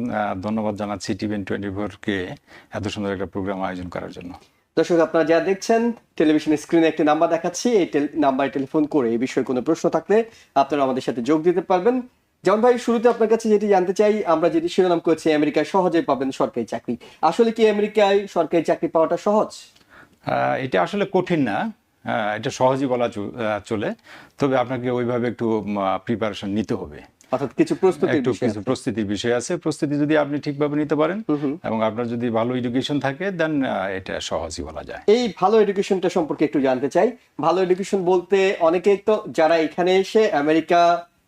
ধন্যবাদ জানাচ্ছি টিভিএন 24-কে এত সুন্দর একটা প্রোগ্রাম আয়োজন করার জন্য।
দর্শক, আপনারা যা দেখছেন টেলিভিশনের স্ক্রিনে একটি নাম্বার দেখাচ্ছি, এই নাম্বারে টেলিফোন করে এই বিষয়ে কোনো প্রশ্ন থাকলে আপনারা আমাদের সাথে যোগ দিতে পারবেন। যেমন ভাই, শুরুতে আপনার কাছে যেটি জানতে চাই, আমরা যেটি শিরোনাম করেছি আমেরিকায় সহজে পাবেন সরকারি চাকরি, আসলে কি আমেরিকায় সরকারি চাকরি পাওয়াটা সহজ?
এটা আসলে কঠিন না, এটা সহজই বলা চলে, তবে আপনাকে ওইভাবে একটু প্রিপারেশন নিতে হবে,
অর্থাৎ কিছু
প্রস্তুতির বিষয় আছে। প্রস্তুতি যদি আপনি ঠিকভাবে নিতে পারেন এবং আপনার যদি ভালো এডুকেশন থাকে, দেন এটা সহজই বলা যায়।
এই ভালো এডুকেশনটা সম্পর্কে একটু জানতে চাই। ভালো এডুকেশন বলতে অনেকেই তো যারা এখানে এসে আমেরিকা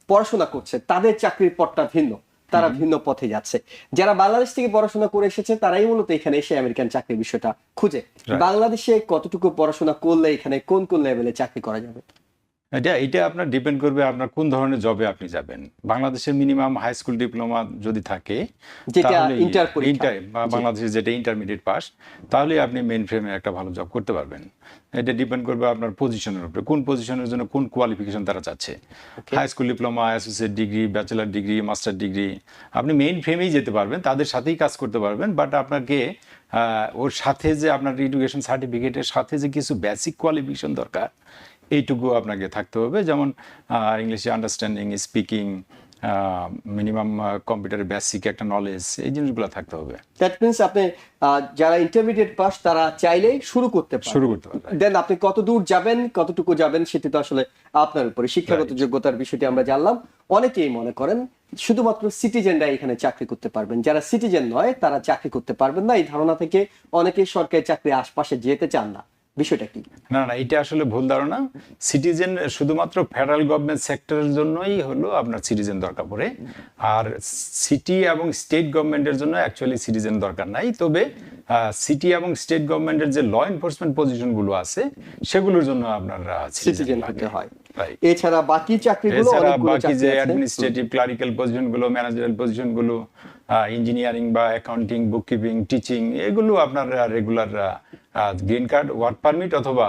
পড়াশোনা করছে তাদের চাকরির পথটা ভিন্ন, তারা ভিন্ন পথে যাচ্ছে। যারা বাংলাদেশ থেকে পড়াশোনা করে এসেছে তারাই মূলত এখানে এসে আমেরিকান চাকরির বিষয়টা খুঁজে। বাংলাদেশে কতটুকু পড়াশোনা করলে এখানে কোন কোন লেভেলে চাকরি করা যাবে?
এটা আপনার ডিপেন্ড করবে আপনার কোন ধরনের জবে আপনি যাবেন। বাংলাদেশের মিনিমাম হাই স্কুল ডিপ্লোমা যদি থাকে, বাংলাদেশের যেটা ইন্টারমিডিয়েট পাস, তাহলে আপনি মেইন ফ্রেমে একটা ভালো জব করতে পারবেন। এটা ডিপেন্ড করবে আপনার পজিশনের উপরে, কোন পজিশনের জন্য কোন কোয়ালিফিকেশন তারা চাচ্ছে। High school diploma, associate degree, bachelor degree, master degree, আপনি মেইন ফ্রেমেই যেতে পারবেন, তাদের সাথেই কাজ করতে পারবেন। বাট আপনাকে ওর সাথে যে আপনার এডুকেশন সার্টিফিকেটের সাথে যে কিছু বেসিক কোয়ালিফিকেশন দরকার, এইটুকু আপনাকে থাকতে হবে। যেমন ইংলিশে আন্ডারস্ট্যান্ডিং, স্পিকিং, মিনিমাম কম্পিউটারের বেসিক একটা নলেজ, এই জিনিসগুলো থাকতে হবে।
দ্যাট মিন্স আপনি যারা ইন্টারমিডিয়েট পাস তারা চাইলেই শুরু করতে পারবেন। দেন আপনি কত দূর যাবেন, কতটুকু যাবেন, সেটি তো আসলে আপনার উপরে। শিক্ষাগত যোগ্যতার বিষয়টি আমরা জানলাম। অনেকেই মনে করেন শুধুমাত্র সিটিজেনরা এখানে চাকরি করতে পারবেন, যারা সিটিজেন নয় তারা চাকরি করতে পারবেন না। এই ধারণা থেকে অনেকেই সরকারি চাকরি আশপাশে যেতে চান না, বিষয়টা কি?
না, এটা আসলে ভুল ধারণা। সিটিজেন শুধুমাত্র ফেডারেল গভর্নমেন্ট সেক্টরের জন্যই হলো আপনার সিটিজেন দরকার পড়ে, আর সিটি এবং স্টেট গভর্নমেন্টের জন্য অ্যাকচুয়ালি সিটিজেন দরকার নাই। তবে সিটি এবং স্টেট গভর্নমেন্টের যে ল এনফোর্সমেন্ট পজিশন গুলো আছে, সেগুলোর জন্য আপনার
সিটিজেন হতে হয়। এছাড়া বাকি চাকরিগুলো,
বাকি যে অ্যাডমিনিস্ট্রেটিভ ক্লারিক্যাল পজিশন গুলো, ম্যানেজারাল পজিশন গুলো, ইঞ্জিনিয়ারিং বা অ্যাকাউন্টিং, বুককিপিং, টিচিং, এগুলো আপনার regular green card, work permit অথবা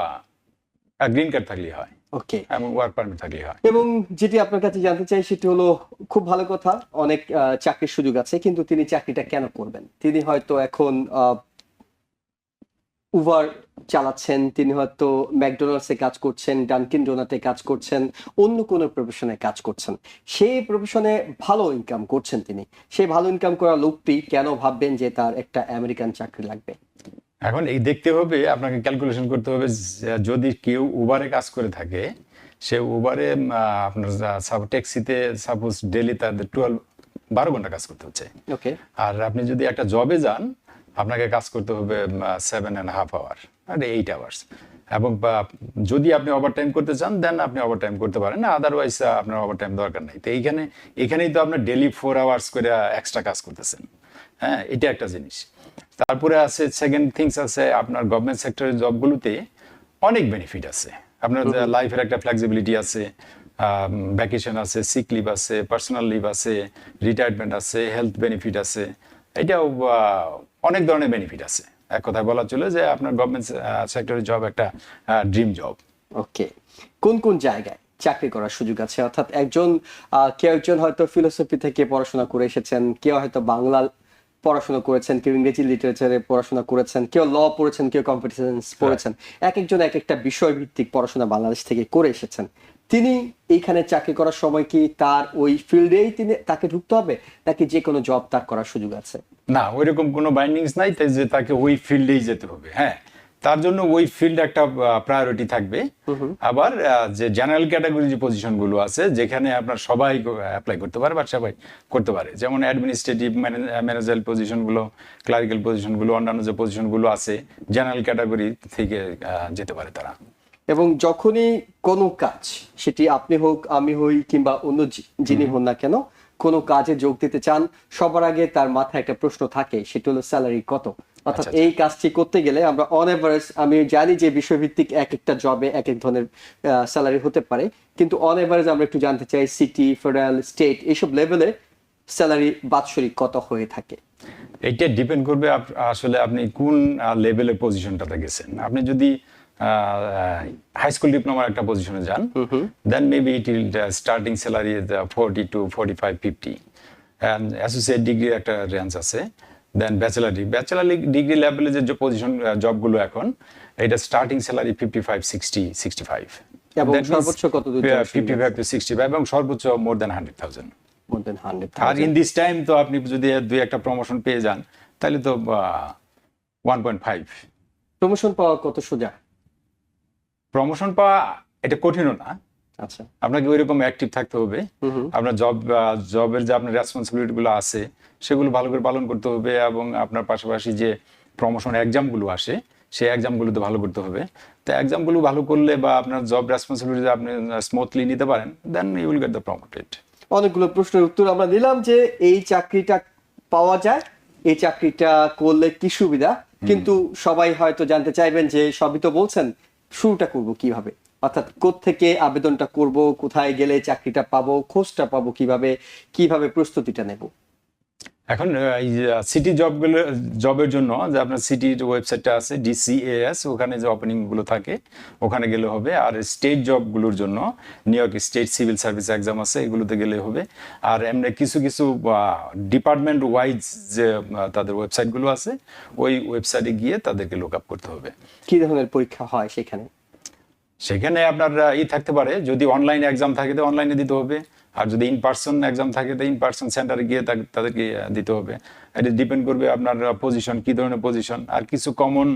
গ্রিন কার্ড থাকলেই হয়।
ওকে,
এবং ওয়ার্ক পারমিট থাকলেই হয়।
এবং যেটি আপনার কাছে জানতে চাই সেটি হলো, খুব ভালো কথা, অনেক চাকরির সুযোগ আছে, কিন্তু তিনি চাকরিটা কেন করবেন? তিনি হয়তো এখন উবার চালাচ্ছেন, তিনি হয়তো ম্যাকডোনাল্ডসে কাজ করছেন, ডানকিন ডোনাটে কাজ করছেন, অন্য কোনো প্রফেশনে কাজ করছেন, সেই প্রফেশনে ভালো ইনকাম করছেন তিনি। সেই ভালো ইনকাম করা লোকটি কেন ভাববেন যে তার একটা আমেরিকান চাকরি লাগবে?
এখন এই দেখতে হবে, আপনাকে ক্যালকুলেশন করতে হবে। যদি কেউ উবারে কাজ করে থাকে, সে উবারে আপনার ট্যাক্সিতে সাপোজ ডেলি তাদের 12 ঘন্টা কাজ করতে হচ্ছে।
ওকে,
আর আপনি যদি একটা জবে যান, আপনাকে কাজ করতে হবে 7.5 আওয়ার আর 8 আওয়ার্স। এবং যদি আপনি ওভারটাইম করতে চান, দেন আপনি ওভারটাইম করতে পারেন, না আদারওয়াইজ আপনার ওভারটাইম দরকার নেই। তো এখানেই তো আপনার ডেলি 4 আওয়ার্স করে এক্সট্রা কাজ করতেছেন। হ্যাঁ, এটা একটা জিনিস। তারপরে আছে সেকেন্ড থিংস আছে, আপনার গভর্নমেন্ট সেক্টরের জবগুলোতে অনেক বেনিফিট আছে। আপনার লাইফের একটা ফ্লেক্সিবিলিটি আছে, ভ্যাকেশন আছে, সিক লিভ আছে, পার্সোনাল লিভ আছে, রিটায়ারমেন্ট আছে, হেলথ বেনিফিট আছে। এটাও অনেক ধরনের বেনিফিট আছে। এক কথায় বলা চলে যে আপনার গভর্নমেন্ট সেক্টরের জব একটা ড্রিম জব।
ওকে, কোন কোন জায়গায় চাকরি করার সুযোগ আছে? অর্থাৎ কেউ একজন হয়তো ফিলোসফি থেকে পড়াশোনা করে এসেছেন, কেউ হয়তো বাংলা পড়াশোনা করেছেন, কেউ ইংরেজি লিটারেচারে পড়াশোনা করেছেন, কেউ ল পড়েছেন, কেউ কম্পিউটার সায়েন্স পড়েছেন। এক একজন এক একটা বিষয় ভিত্তিক পড়াশোনা বাংলাদেশ থেকে করে এসেছেন। তিনি এইখানে চাকরি করার সময় কি তার ওই ফিল্ডেই তাকে ঢুকতে হবে, নাকি যে কোনো জব তার করার সুযোগ আছে?
না, ওইরকম কোনো বাইন্ডিংস নাই যে তাকে ওই ফিল্ডেই যেতে হবে। হ্যাঁ, তার জন্য ওই ফিল্ড একটা প্রায়োরিটি থাকবে। আবার যে জেনারেল ক্যাটাগরি যে পজিশন গুলো আছে, যেখানে আপনার সবাই অ্যাপ্লাই করতে পারে বা সবাই করতে পারে, যেমন অ্যাডমিনিস্ট্রেটিভ, ম্যানেজারাল পজিশন গুলো, ক্লারিক্যাল পজিশন গুলো, অন্যান্য যে পজিশন গুলো আছে, জেনারেল ক্যাটাগরি থেকে যেতে পারে তারা।
এবং যখনই কোনো কাজ, সেটি আপনি হোক, আমি হই, কিংবা অন্য যিনি হন না কেন, কোনো কাজে যোগ দিতে চান, সবার আগে তার মাথায় একটা প্রশ্ন থাকে, সেটা হলো স্যালারি কত। অর্থাৎ এই কাজটি করতে গেলে আমরা অন এভারেজ, আমি জানি যে বিষয়ভিত্তিক এক একটা জবে এক এক ধরনের স্যালারি হতে পারে, কিন্তু অন এভারেজ আমরা একটু জানতে চাই সিটি, ফেডারেল, স্টেট, এইসব লেভেলে স্যালারি বাৎসরিক কত হয়ে থাকে?
এটা ডিপেন্ড করবে আসলে আপনি কোন লেভেলের পজিশনটাতে গেছেন। আপনি যদি হাই স্কুল ডিপ্লোমার একটা পজিশনে যান, then maybe it will starting salary 40 to 45, 50, and associate ডিগ্রির একটা রেঞ্জ আছে, দেন ব্যাচেলার ডিগ্রি লেভেলে যে পজিশন জবগুলো এখন, এটা স্টার্টিং স্যালারি 55, 60, 65,
এবং সর্বোচ্চ কত দূর
55 to 65, এবং সর্বোচ্চ মোর দেন 100,000।
more than 100,000
আর ইন দিস টাইম তো আপনি যদি দুই একটা প্রমোশন পেয়ে যান, তাহলে তো 1.5।
প্রমোশন পাওয়া কত সোজা?
প্রমোশন পাওয়া এটা কঠিনও না,
আচ্ছা,
আপনাকে ওইরকম অ্যাক্টিভ থাকতে হবে, আপনার জবের যে আপনার রেসপন্সিবিলিটি গুলো আছে সেগুলো ভালো করে পালন করতে হবে, এবং আপনার পাশাপাশি যে প্রমোশন এক্সামগুলো আসে সেই এক্সামগুলোতে ভালো করতে হবে। তো এক্সামগুলো ভালো করলে বা আপনার জব রেসপন্সিবিলিটি আপনি স্মুথলি নিতে পারেন, then you will get the promoted.
অনেকগুলো প্রশ্নের উত্তর আমরা দিলাম যে এই চাকরিটা পাওয়া যায়, এই চাকরিটা করলে কি সুবিধা, কিন্তু সবাই হয়তো জানতে চাইবেন যে সবই তো বলছেন, শুরুটা করব কিভাবে, অর্থাৎ কোত্থেকে আবেদনটা করব, কোথায় গেলে চাকরিটা পাবো, খোঁজটা পাবো কিভাবে, কিভাবে প্রস্তুতিটা নেব?
এখন এই সিটি জবের জন্য যে আপনার সিটির ওয়েবসাইটটা আছে DCAS, ওখানে যে ওপেনিং গুলো থাকে ওখানে গেলে হবে। আর স্টেট জবগুলোর জন্য new York state civil service exam আছে, এগুলোতে গেলে হবে। আর এমনি কিছু কিছু ডিপার্টমেন্ট ওয়াইজ যে তাদের ওয়েবসাইটগুলো আছে, ওই ওয়েবসাইটে গিয়ে তাদেরকে লুক আপ করতে হবে।
কি ধরনের পরীক্ষা হয় সেখানে?
সেখানে আপনার থাকতে পারে, যদি অনলাইন এক্সাম থাকে তো অনলাইনে দিতে হবে, আর যদি ইন পার্সন এক্সাম থাকে তো ইন পার্সন সেন্টারে গিয়ে তাদেরকে দিতে হবে। এটা ডিপেন্ড করবে আপনার পজিশন, কি ধরনের পজিশন। আর কিছু কমন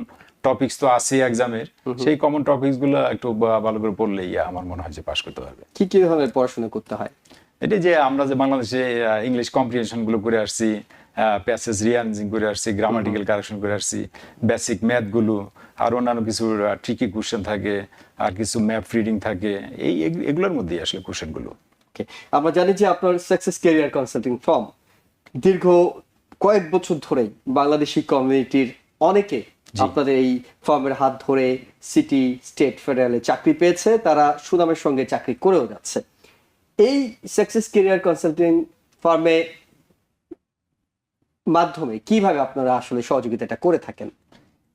টপিকস তো আছে এক্সামের, সেই কমন টপিকস গুলো একটু ভালো করে পড়লেই আমার মনে হয় যে পাস করতে পারবে।
কি কি ধরনের পড়াশোনা করতে হয়?
এটা যে আমরা যে বাংলাদেশে ইংলিশ কম্প্রিহেনশন গুলো করে আসছি, প্যাসেজ রিয়ারেঞ্জিং করে আসছি, গ্রামাটিক্যাল কারেকশন করে আসছি, বেসিক ম্যাথ গুলো, আর অন্যান্য কিছু ট্রিকি কোশ্চেন থাকে, আর কিছু ম্যাপ রিডিং থাকে, এগুলোর মধ্যেই আসলে কোশ্চেন গুলো।
আমরা জানি যে আপনার সাকসেস ক্যারিয়ার কনসাল্টিং ফার্ম দীর্ঘ কয়েক বছর ধরেই বাংলাদেশি কমিউনিটির অনেকে আপনাদের এই ফার্মের হাত ধরে সিটি, স্টেট, ফেডারেলে চাকরি পেয়েছে, তারা সুনামের সঙ্গে চাকরি করেও যাচ্ছে। এই সাকসেস ক্যারিয়ার কনসাল্টিং ফার্মে মাধ্যমে কিভাবে আপনারা আসলে সহযোগিতাটা করে থাকেন?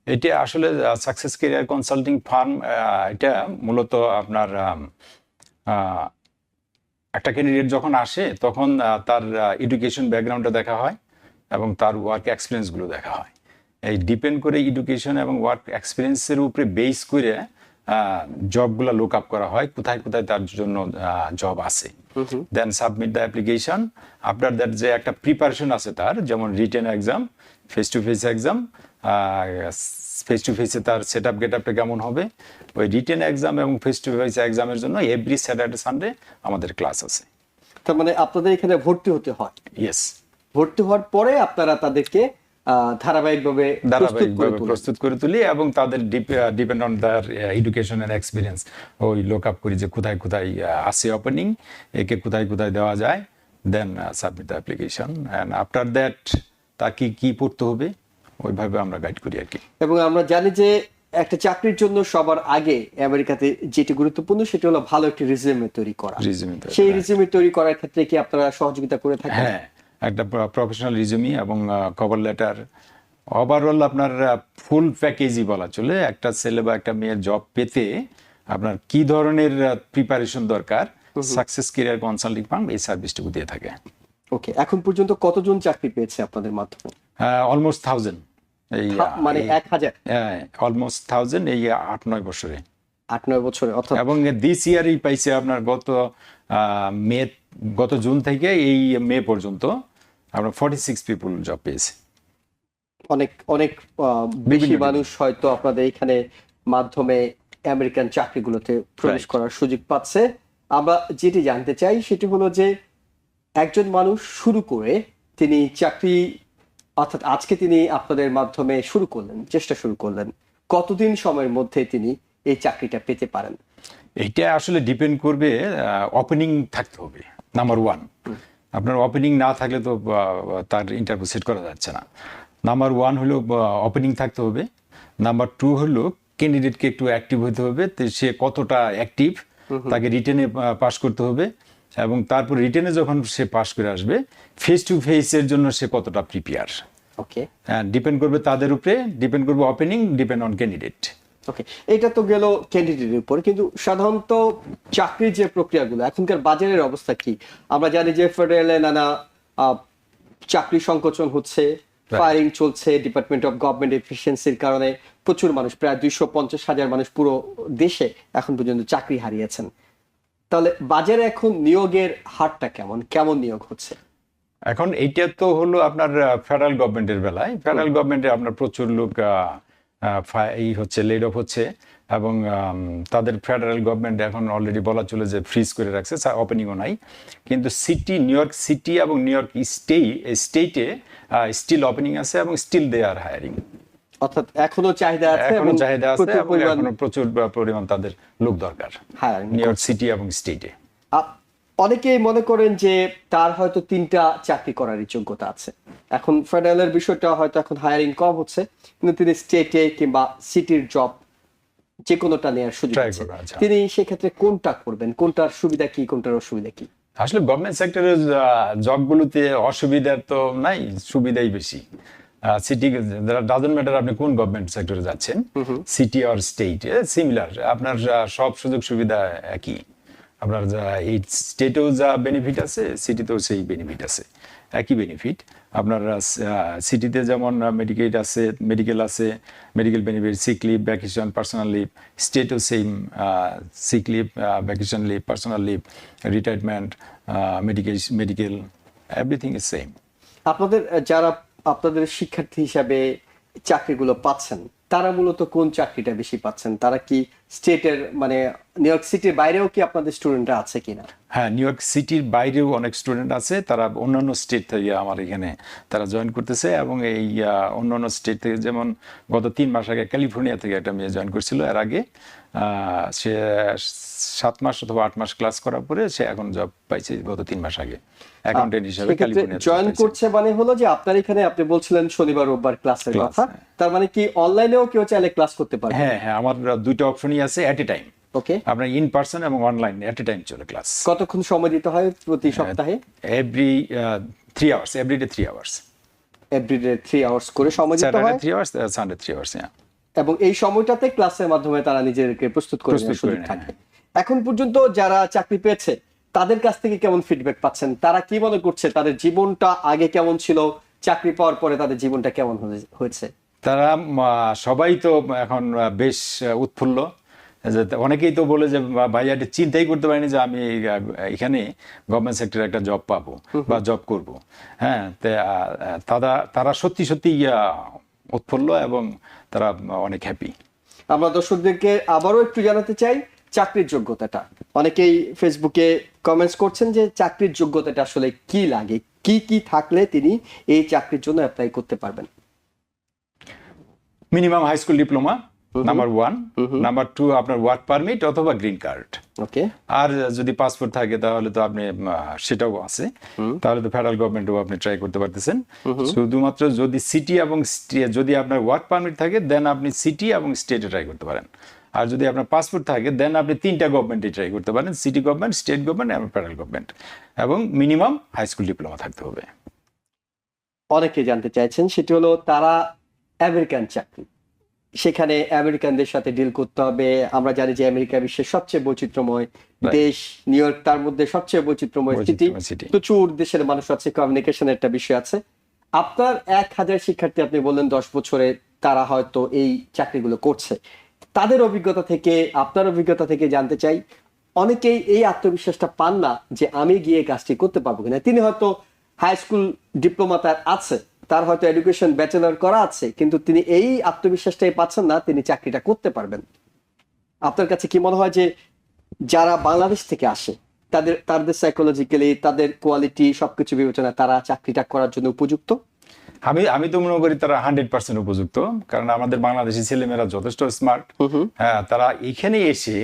এটা আসলে সাকসেস ক্যারিয়ার কনসাল্টিং ফার্ম, এটা মূলত আপনার একটা ক্যান্ডিডেট যখন আসে তখন তার এডুকেশন ব্যাকগ্রাউন্ডটা দেখা হয় এবং তার ওয়ার্ক এক্সপিরিয়েন্সগুলো দেখা হয়। এই ডিপেন্ড করে এডুকেশন এবং ওয়ার্ক এক্সপিরিয়েন্সের উপরে বেস করে জবগুলো লুক আপ করা হয়, কোথায় কোথায় তার জন্য জব আছে। Then submit the application. After that যে একটা প্রিপারেশন আছে তার, যেমন written exam, face to face exam, face to ফেসে তার সেট আপ গেট আপটা কেমন হবে, ওই রিটেন এক্সাম এবং ফেস টু ফেস এক্সামের জন্য এভরি স্যাটারডে সানডে আমাদের ক্লাস আছে।
তার মানে আপনাদের এখানে ভর্তি হতে হয়?
ইয়েস।
ভর্তি হওয়ার পরে আপনারা তাদেরকে ধারাবাহিকভাবে
প্রস্তুত করে তুলি এবং তাদের ডিপেন্ড অন তার এডুকেশন এন্ড এক্সপিরিয়েন্স ওই লুক আপ করি যে কোথায় কোথায় আছে ওপেনিং, একে কোথায় কোথায় দেওয়া যায়। Then submit the application, and after that তাকে কি পড়তে হবে ওইভাবে আমরা গাইড করি আর কি।
এবং আমরা জানি যে একটা চাকরির জন্য সবার আগে আমেরিকাতে যেটি গুরুত্বপূর্ণ সেটা হলো ভালো একটা রিজিউমে তৈরি করা। সেই রিজিউমে তৈরি করার ক্ষেত্রে কি আপনারা সহযোগিতা করে থাকেন?
হ্যাঁ, একটা প্রফেশনাল রিজিউমি এবং কভার লেটার, ওভারঅল আপনার ফুল প্যাকেজই বলা চলে। একটা ছেলে বা একটা মেয়ের জব পেতে আপনার কি ধরনের প্রিপারেশন দরকার, সাকসেস ক্যারিয়ার কনসাল্টিং ফার্ম এই সার্ভিসটুকু দিয়ে থাকে।
ওকে, এখন পর্যন্ত কতজন চাকরি পেয়েছে আপনাদের মাধ্যমে?
অলমোস্ট 1000। এই
মানে 1000?
অলমোস্ট 1000 এই 8-9 বছরে।
8-9 বছরে, অর্থাৎ
এবং দিস ইয়ারই পাইছে আপনার গত জুন থেকে এই মে পর্যন্ত আমরা 46 পিপল জব পেয়েছি।
অনেক অনেক বেশি মানুষ হয়তো আপনাদের এখানে মাধ্যমে আমেরিকান চাকরিগুলোতে প্রবেশ করার সুযোগ পাচ্ছে। আমরা যেটি জানতে চাই সেটি হলো যে একজন মানুষ শুরু করে তিনি চাকরি, অর্থাৎ আজকে তিনি আপনাদের মাধ্যমে চেষ্টা শুরু করলেন, কতদিন সময়ের মধ্যে তিনি এই চাকরিটা পেতে পারেন?
এটা আসলে ডিপেন্ড করবে, ওপেনিং থাকতে হবে নাম্বার 1। আপনার ওপেনিং না থাকলে তো তার ইন্টারভিউ সেট করা যাচ্ছে না। নাম্বার 1 হলো ওপেনিং থাকতে হবে। নাম্বার 2 হলো ক্যান্ডিডেটকে একটু অ্যাক্টিভ হতে হবে, সে কতটা অ্যাক্টিভ তাকে রিটেনে পাস করতে হবে, এবং তারপর রিটেনে যখন সে পাস করে আসবে ফেস টু ফেসের জন্য সে কতটা প্রিপেয়ার।
ওকে,
ডিপেন্ড করবে তাদের উপরে, ডিপেন্ড করবে ওপেনিং, ডিপেন্ড অন ক্যান্ডিডেট।
ওকে, এটা তো গেল ক্যান্ডিডেটের উপর, কিন্তু সাধারণত চাকরির যে প্রক্রিয়াগুলো এখনকার বাজারের অবস্থা কি? আমরা জানি যে ফেডারেলে নানা চাকরি সংকোচন হচ্ছে, ফায়ারিং চলছে, ডিপার্টমেন্ট অফ গভর্নমেন্ট এফিসিয়েন্সির কারণে প্রচুর মানুষ, প্রায় 250,000 মানুষ পুরো দেশে এখন পর্যন্ত চাকরি হারিয়েছেন। তাহলে বাজারে এখন নিয়োগের হারটা কেমন, কেমন নিয়োগ হচ্ছে?
এখন এইটা তো হলো আপনার ফেডারেল গভর্নমেন্টের বেলায়, ফেডারেল গভর্নমেন্টে আপনার প্রচুর লোক এই হচ্ছে লেড অফ হচ্ছে, এবং তাদের ফেডারেল গভর্নমেন্ট এখন অলরেডি বলা চলে যে ফ্রিজ করে রাখছে, ওপেনিংও নাই। কিন্তু নিউ ইয়র্ক সিটি এবং নিউ ইয়র্ক স্টেটে স্টিল ওপেনিং আছে এবং স্টিল দে আর হায়ারিং।
অর্থাৎ এখনো চাহিদা আছে,
এখনো চাহিদা আছে এবং এখনো প্রচুর পরিমাণ তাদের লোক দরকার নিউ ইয়র্ক সিটি এবং স্টেটে।
অনেকেই মনে করেন যে তার হয়তো 3টা চাকরি করার যোগ্যতা আছে। এখন ফেডারেলের বিষয়টা হয়তো এখন হায়ারিং কম হচ্ছে, কিন্তু তিনি স্টেটে কিংবা সিটির জব যে কোনোটা নেওয়ার সুযোগ আছে। তিনি সেক্ষেত্রে কোনটা করবেন, কোনটার সুবিধা কি, কোনটার অসুবিধা কি?
আসলে গভর্নমেন্ট সেক্টরের জবগুলোতে অসুবিধা তো নাই, সুবিধাই বেশি। সিটি ডাজন্ট ম্যাটার আপনি কোন গভর্নমেন্ট সেক্টরে যাচ্ছেন, সিটি আর স্টেট সিমিলার, আপনার সব সুযোগ সুবিধা একই। আপনার এই স্টেটেও যা বেনিফিট আছে সিটিতেও সেই বেনিফিট আছে, একই বেনিফিট। আপনার সিটিতে যেমন মেডিকেল আছে, medical benefit, sick leave, vacation, personal leave. স্টেটেও same, sick leave, vacation leave, personal leave, retirement, medical, everything is same.
আপনাদের শিক্ষার্থী হিসাবে চাকরিগুলো পাচ্ছেন, তারা মূলত কোন চাকরিটা বেশি পাচ্ছেন? তারা কি স্টেটের, মানে নিউ ইয়র্ক সিটির বাইরেও কি আপনাদের স্টুডেন্টরা আছে কিনা?
হ্যাঁ, নিউ ইয়র্ক সিটির বাইরেও অনেক স্টুডেন্ট আছে, তারা অন্যান্য স্টেট থেকে আমার এখানে তারা জয়েন করতেছে। এবং এই অন্যান্য স্টেট থেকে, যেমন গত 3 মাস আগে ক্যালিফোর্নিয়া থেকে একটা মেয়ে জয়েন করছিল, এর আগে সে 7 মাস অথবা 8 মাস ক্লাস করার পরে সে এখন জব পাইছে গত 3 মাস আগে, অ্যাকাউন্টেন্ট হিসেবে ক্যালিফোর্নিয়া
জয়েন করছে। মানে হলো যে আপনার এখানে আপনি বলছিলেন শনিবার রোববার ক্লাসের কথা, তার মানে কি অনলাইনেও কেউ চাইলে ক্লাস করতে পারবে?
হ্যাঁ, আমার 2টা অপশনই আছে এট এ টাইম।
ওকে,
আপনার ইন পারসন এবং অনলাইন এট এ টাইম চলে ক্লাস।
কতক্ষণ সময় দিতে হয় প্রতি সপ্তাহে?
Every 3 hours, everyday 3 hours,
everyday 3 hours করে সময় দিতে হয়।
3 আওয়ার্স, সানডে 3 আওয়ার্স।
এবং এই সময়টাতে ক্লাসের মাধ্যমে তারা নিজেদেরকে প্রস্তুত করে নেওয়ার সুযোগ থাকে। এখন পর্যন্ত যারা চাকরি পেয়েছে তাদের কাছ থেকে কেমন ফিডব্যাক পাচ্ছেন? তারা কি মনে করছে তাদের জীবনটা আগে কেমন ছিল, চাকরি পাওয়ার পরে তাদের জীবনটা কেমন হয়েছে?
তারা সবাই তো এখন বেশ উৎফুল্ল। অনেকেই তো বলে যে ভাইয়া চিন্তাই করতে পারিনি যে আমি এখানে গভর্নমেন্ট সেক্টরে একটা জব পাবো বা জব করব। হ্যাঁ, তারা সত্যি সত্যি উৎফুল্ল এবং তারা অনেক হ্যাপি।
আমরা দর্শকদেরকে আবারও একটু জানাতে চাই চাকরির যোগ্যতাটা। অনেকেই ফেসবুকে কমেন্টস করছেন যে চাকরির যোগ্যতাটা আসলে কি লাগে, কি কি থাকলে তিনি এই চাকরির জন্য অ্যাপ্লাই করতে পারবেন?
Minimum high school diploma, number 1। Number 2 আপনার ওয়ার্ক পারমিট অথবা গ্রিন কার্ড।
ওকে, আর
যদি পাসপোর্ট থাকে তাহলে তো আপনি সেটাও আছে, তাহলে তো ফেডারেল গভর্নমেন্টও আপনি ট্রাই করতে পারতেছেন। শুধুমাত্র যদি সিটি এবং যদি আপনার ওয়ার্ক পারমিট থাকে দেন আপনি সিটি এবং স্টেটে ট্রাই করতে পারেন। আর যদি আপনার পাসপোর্ট থাকে দেন আপনি 3টা গভর্নমেন্টে ট্রাই করতে পারেন, সিটি গভর্নমেন্ট, স্টেট গভর্নমেন্ট এবং ফেডারেল গভর্নমেন্ট, এবং মিনিমাম হাই স্কুল ডিপ্লোমা থাকতে হবে।
অনেকে জানতে চাইছেন সেটি হলো তারা আমেরিকান চাকরি, সেখানে আমেরিকানদের সাথে ডিল করতে হবে। আমরা জানি যে আমেরিকা বিশ্বের সবচেয়ে বৈচিত্র্যময় দেশ, নিউ ইয়র্ক তার মধ্যে সবচেয়ে বৈচিত্র্যময় সিটি, প্রচুর দেশের মানুষ আছে, কমিউনিকেশনের একটা বিষয় আছে। আপনার 1000 শিক্ষার্থী আপনি বললেন 10 বছরে তারা হয়তো এই চাকরিগুলো করছে, তাদের অভিজ্ঞতা থেকে, আপনার অভিজ্ঞতা থেকে জানতে চাই, অনেকেই এই আত্মবিশ্বাসটা পান না যে আমি গিয়ে কাজটি করতে পারবো কিনা। তিনি হয়তো হাই স্কুল ডিপ্লোমা তার আছে, তার হয়তো এডুকেশন ব্যাচেলর করা আছে, কিন্তু তিনি এই আত্মবিশ্বাসটাই পাচ্ছেন না তিনি চাকরিটা করতে পারবেন। আপনার কাছে কি মনে হয় যে যারা বাংলাদেশ থেকে আসে তাদের সাইকোলজিক্যালি, তাদের কোয়ালিটি সবকিছু বিবেচনা তারা চাকরিটা করার জন্য উপযুক্ত?
আমি তো মনে করি তারা 100% উপযুক্ত, কারণ আমাদের বাংলাদেশি ছেলেমেয়েরা যথেষ্ট স্মার্ট। হ্যাঁ, তারা এখানে এসে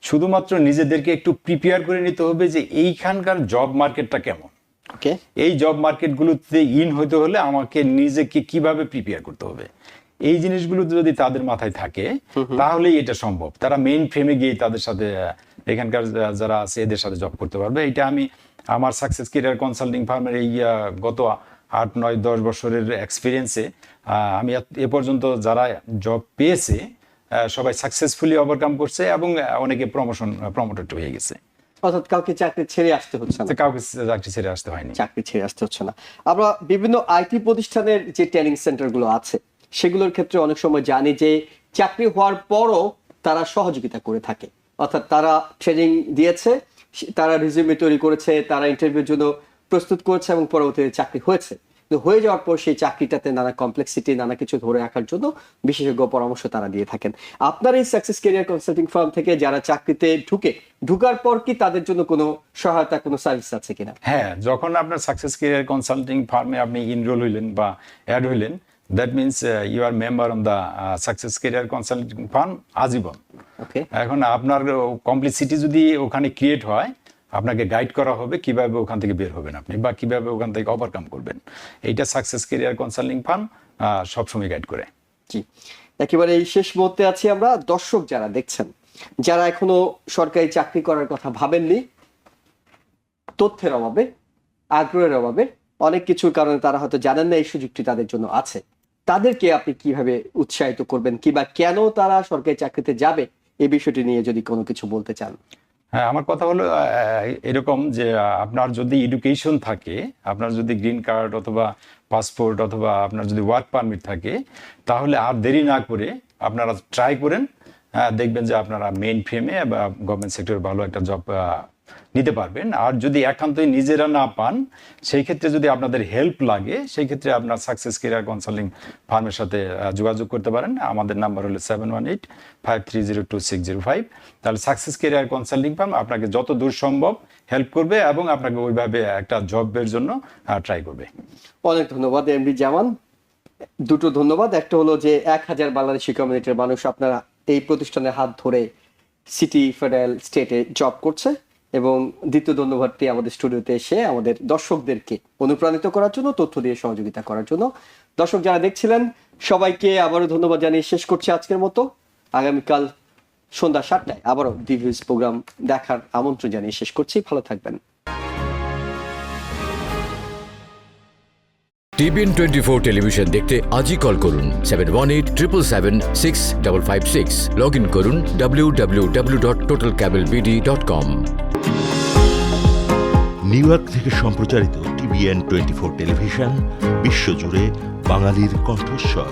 শুধুমাত্র নিজেদেরকে একটু প্রিপেয়ার করে নিতে হবে যে এইখানকার জব মার্কেটটা কেমন, এই জব মার্কেটগুলোতে হইতে হলে আমাকে নিজেকে কিভাবে প্রিপেয়ার করতে হবে, এই জিনিসগুলো যদি তাদের মাথায় থাকে তাহলেই এটা সম্ভব। তারা মেইন ফ্রেমে গিয়ে তাদের সাথে এখানকার যারা আছে এদের সাথে জব করতে পারবে। এটা আমি আমার সাকসেস কেরিয়ার কনসাল্টিং ফার্মের এই গত 8, 9, 10 বছরের এক্সপিরিয়েন্সে আমি এ পর্যন্ত যারা জব পেয়েছে সবাই সাকসেসফুলি ওভারকাম করছে এবং অনেকে প্রমোটেড হয়ে গেছে।
অর্থাৎ কাউকে চাকরি ছেড়ে আসতে হচ্ছে না,
কাউকে চাকরি ছেড়ে আসতে হয়নি,
চাকরি ছেড়ে আসতে হচ্ছে না। আমরা বিভিন্ন আইটি প্রতিষ্ঠানের যে ট্রেনিং সেন্টার গুলো আছে সেগুলোর ক্ষেত্রে অনেক সময় জানি যে চাকরি হওয়ার পরও তারা সহযোগিতা করে থাকে, অর্থাৎ তারা ট্রেনিং দিয়েছে, তারা রিজিউমে তৈরি করেছে, তারা ইন্টারভিউর জন্য প্রস্তুত করেছে এবং পরবর্তীতে চাকরি হয়েছে। কিন্তু হয়ে যাওয়ার পর সেই চাকরিটাতে নানা কমপ্লেক্সিটি, নানা কিছু ধরে রাখার জন্য বিশেষজ্ঞ পরামর্শ তারা দিয়ে থাকেন। আপনার এই সাকসেস ক্যারিয়ার কনসাল্টিং ফার্ম থেকে যারা চাকরিতে ঢুকার পর কি তাদের জন্য কোনো সহায়তা, কোনো সার্ভিস আছে কিনা?
হ্যাঁ, যখন আপনার সাকসেস ক্যারিয়ার কনসাল্টিং ফার্মে আপনি ইনরোল হইলেন বা অ্যাড হইলেন, that means you are member on the success career consulting firm আজীবন। এখন আপনার কমপ্লিসিটি যদি ওখানে ক্রিয়েট হয়, আপনাকে গাইড করা হবে কিভাবে ওখান থেকে বের হবেন আপনি, বা কিভাবে ওখান থেকে ওভারকাম করবেন। এইটা সাকসেস ক্যারিয়ার কনসাল্টিং ফার্ম সবসময় গাইড করে।
জি, একেবারে এই শেষ মুহূর্তে আছি আমরা। দর্শক যারা দেখছেন, যারা এখনো সরকারি চাকরি করার কথা ভাবেননি, তথ্যের অভাবে, আগ্রহের অভাবে, অনেক কিছুর কারণে তারা হয়তো জানেন না এই সুযোগটি তাদের জন্য আছে, তাদেরকে আপনি কিভাবে উৎসাহিত করবেন, কিংবা কেন তারা সরকারি চাকরিতে যাবে, এই বিষয়টি নিয়ে যদি কোনো কিছু বলতে চান?
হ্যাঁ, আমার কথা হলো এরকম যে আপনার যদি এডুকেশন থাকে, আপনার যদি গ্রিন কার্ড অথবা পাসপোর্ট অথবা আপনার যদি ওয়ার্ক পারমিট থাকে, তাহলে আর দেরি না করে আপনারা ট্রাই করেন। দেখবেন যে আপনারা মেইন ফ্রেমে বা গভর্নমেন্ট সেক্টরে ভালো একটা জব নিতে পারবেন। আর যদি একান্তই নিজেরা না পান, সেই ক্ষেত্রে যদি আপনাদের হেল্প লাগে, সেই ক্ষেত্রে আপনার সাকসেস ক্যারিয়ার কনসাল্টিং ফার্মের সাথে যোগাযোগ করতে পারেন। আমাদের নাম্বার হলো 7185302605। তাহলে সাকসেস ক্যারিয়ার কনসাল্টিং ফার্ম আপনাকে যত দূর সম্ভব হেল্প করবে এবং আপনাকে ওইভাবে একটা জবের জন্য ট্রাই করবে।
অনেক ধন্যবাদ এমডি জামান। দুটো ধন্যবাদ, একটা হলো যে 1000 বাংলাদেশি কমিউনিটির মানুষ আপনারা এই প্রতিষ্ঠানের হাত ধরে সিটি, ফেডারেল, স্টেটে জব করছে, এবং দ্বিতীয় ধন্যবাদটি আমাদের স্টুডিওতে এসে আমাদের দর্শকদেরকে অনুপ্রাণিত করার জন্য, তথ্য দিয়ে সহযোগিতা করার জন্য। দর্শক যারা দেখছিলেন সবাইকে আবারও ধন্যবাদ জানিয়ে শেষ করছি আজকের মতো। আগামীকাল সন্ধ্যা 7টায় আবারও দি ভিউজ প্রোগ্রাম দেখার আমন্ত্রণ জানিয়ে শেষ করছি। ভালো থাকবেন।
TBN 24 টেলিভিশন দেখতে আজই কল করুন 7187776556। লগ ইন করুন www.totalcablebd.com।
নিউ ইয়র্ক থেকে সম্প্রচারিত TBN 24 টেলিভিশন বিশ্বজুড়ে বাঙালির কণ্ঠস্বর।